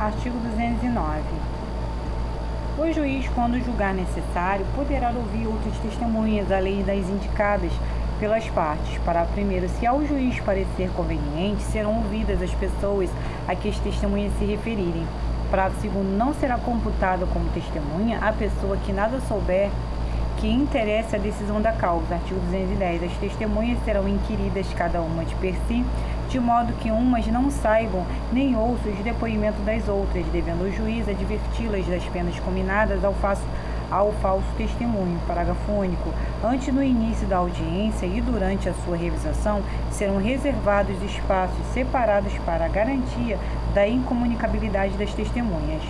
Artigo 209. O juiz, quando julgar necessário, poderá ouvir outras testemunhas, além das indicadas pelas partes. Parágrafo 1º. Se ao juiz parecer conveniente, serão ouvidas as pessoas a que as testemunhas se referirem. Parágrafo 2º. Não será computada como testemunha a pessoa que nada souber que interesse a decisão da causa. Artigo 210. As testemunhas serão inquiridas cada uma de per si, de modo que umas não saibam nem ouçam os depoimentos das outras, devendo o juiz adverti-las das penas cominadas ao falso testemunho. Parágrafo único. Antes do início da audiência e durante a sua revisação, serão reservados espaços separados para a garantia da incomunicabilidade das testemunhas.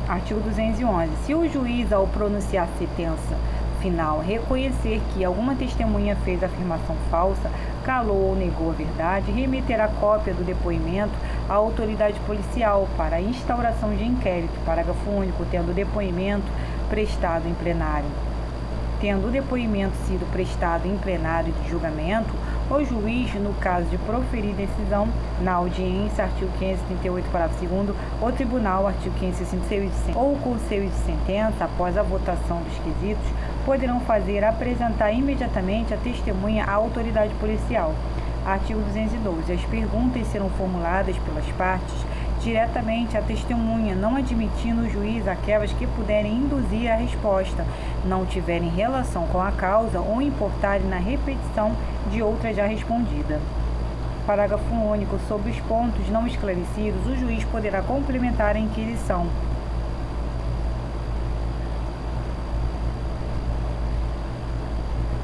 Artigo 211. Se o juiz, ao pronunciar sentença final, reconhecer que alguma testemunha fez afirmação falsa, calou ou negou a verdade, remeterá cópia do depoimento à autoridade policial para a instauração de inquérito. Parágrafo único. Tendo o depoimento prestado em plenário. Tendo o depoimento sido prestado em plenário de julgamento, o juiz, no caso de proferir decisão na audiência, artigo 538, parágrafo 2º, o tribunal, artigo 566, ou o conselho de sentença, após a votação dos quesitos, poderão apresentar imediatamente a testemunha à autoridade policial. Artigo 212. As perguntas serão formuladas pelas partes diretamente à testemunha, não admitindo o juiz aquelas que puderem induzir a resposta, não tiverem relação com a causa ou importarem na repetição de outra já respondida. Parágrafo único. Sobre os pontos não esclarecidos, o juiz poderá complementar a inquirição.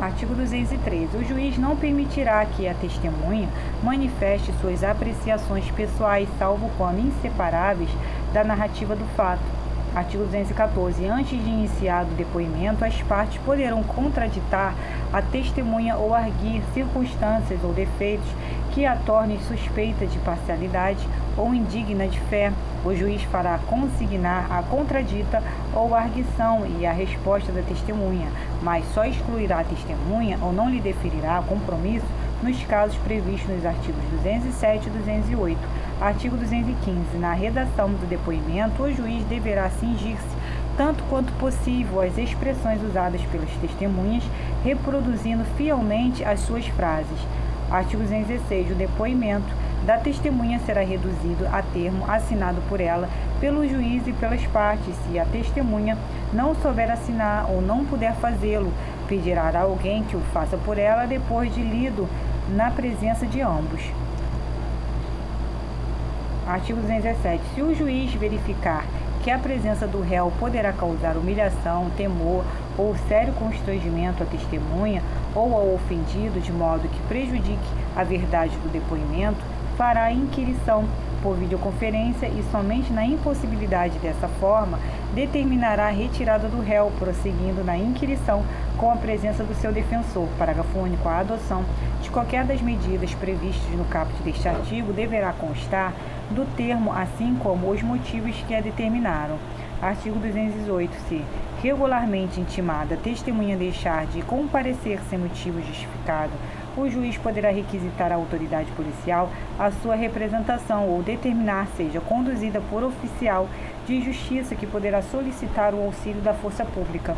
Artigo 213. O juiz não permitirá que a testemunha manifeste suas apreciações pessoais, salvo quando inseparáveis da narrativa do fato. Artigo 214. Antes de iniciado o depoimento, as partes poderão contraditar a testemunha ou arguir circunstâncias ou defeitos que a tornem suspeita de parcialidade ou indigna de fé. O juiz fará consignar a contradita ou arguição e a resposta da testemunha, mas só excluirá a testemunha ou não lhe deferirá compromisso nos casos previstos nos artigos 207 e 208. Artigo 215. Na redação do depoimento, o juiz deverá cingir-se, tanto quanto possível, às expressões usadas pelas testemunhas, reproduzindo fielmente as suas frases. Artigo 216. O depoimento da testemunha será reduzido a termo assinado por ela, pelo juiz e pelas partes. Se a testemunha não souber assinar ou não puder fazê-lo, pedirá a alguém que o faça por ela depois de lido na presença de ambos. Artigo 217. Se o juiz verificar que a presença do réu poderá causar humilhação, temor ou sério constrangimento à testemunha ou ao ofendido, de modo que prejudique a verdade do depoimento, fará a inquirição por videoconferência e somente na impossibilidade dessa forma determinará a retirada do réu, prosseguindo na inquirição com a presença do seu defensor. Parágrafo único. A adoção de qualquer das medidas previstas no caput deste artigo deverá constar do termo, assim como os motivos que a determinaram. Artigo 218. Se regularmente intimada a testemunha deixar de comparecer sem motivo justificado, o juiz poderá requisitar à autoridade policial a sua representação ou determinar seja conduzida por oficial de justiça que poderá solicitar o auxílio da força pública.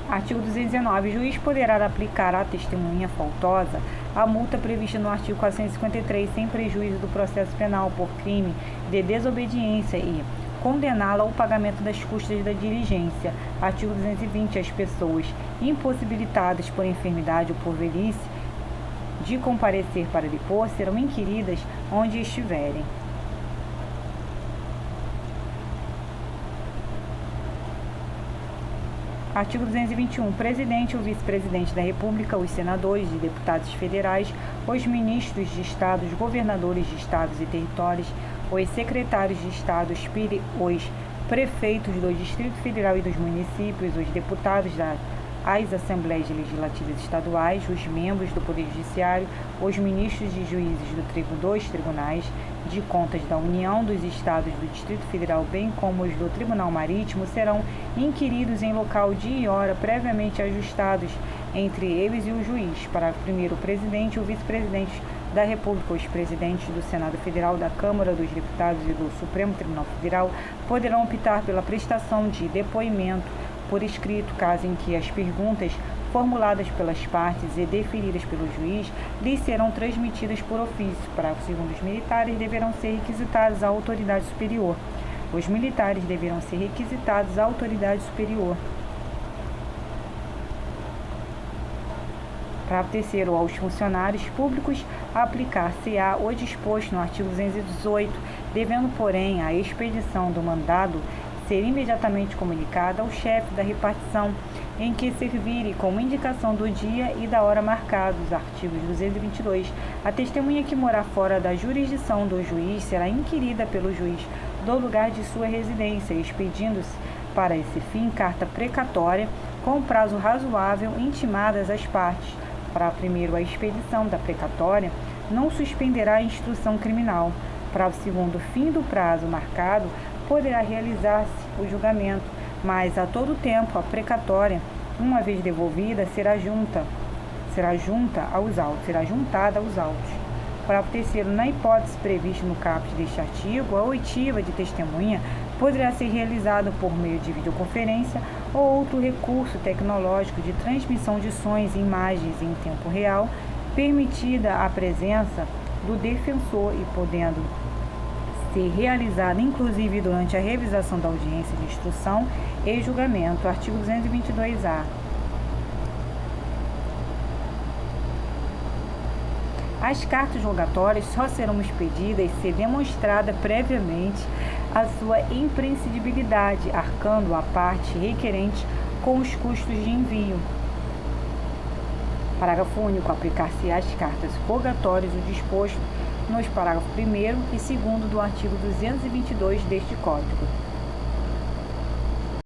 Artigo 219. O juiz poderá aplicar à testemunha faltosa a multa prevista no artigo 453, sem prejuízo do processo penal por crime de desobediência e condená-la ao pagamento das custas da diligência. Artigo 220. As pessoas impossibilitadas por enfermidade ou por velhice de comparecer para depor serão inquiridas onde estiverem. Artigo 221. O presidente ou vice-presidente da República, os senadores e deputados federais, os ministros de Estado, os governadores de Estados e territórios, os secretários de Estado, os prefeitos do Distrito Federal e dos municípios, os deputados às Assembleias Legislativas Estaduais, os membros do Poder Judiciário, os ministros de juízes dos tribunais de contas da União, dos Estados do Distrito Federal, bem como os do Tribunal Marítimo, serão inquiridos em local, dia e hora previamente ajustados entre eles e o juiz. Parágrafo 1º. O presidente e o vice-presidente da República, os presidentes do Senado Federal, da Câmara dos Deputados e do Supremo Tribunal Federal poderão optar pela prestação de depoimento por escrito, caso em que as perguntas formuladas pelas partes e deferidas pelo juiz lhes serão transmitidas por ofício. Parágrafo 2º. Os militares deverão ser requisitados à autoridade superior. Os militares deverão ser requisitados à autoridade superior. Parágrafo 3º. Aos funcionários públicos aplicar-se-á o disposto no artigo 218, devendo, porém, a expedição do mandado ser imediatamente comunicada ao chefe da repartição em que servirem como indicação do dia e da hora marcados. Artigos 222. A testemunha que morar fora da jurisdição do juiz será inquirida pelo juiz do lugar de sua residência, expedindo-se para esse fim carta precatória com prazo razoável intimadas às partes. Parágrafo 1º. A expedição da precatória não suspenderá a instrução criminal. Parágrafo 2º. Fim do prazo marcado, poderá realizar-se o julgamento, mas a todo tempo a precatória, uma vez devolvida, será juntada aos autos. Parágrafo 3º. Na hipótese prevista no caput deste artigo, a oitiva de testemunha poderá ser realizada por meio de videoconferência ou outro recurso tecnológico de transmissão de sons e imagens em tempo real, permitida a presença do defensor e podendo ser realizada inclusive durante a realização da audiência de instrução e julgamento. Artigo 222-A. As cartas rogatórias só serão expedidas se demonstrada previamente a sua imprescindibilidade, arcando a parte requerente com os custos de envio. Parágrafo único. Aplicar-se às cartas rogatórias o disposto nos parágrafos 1º e 2º do artigo 222 deste Código.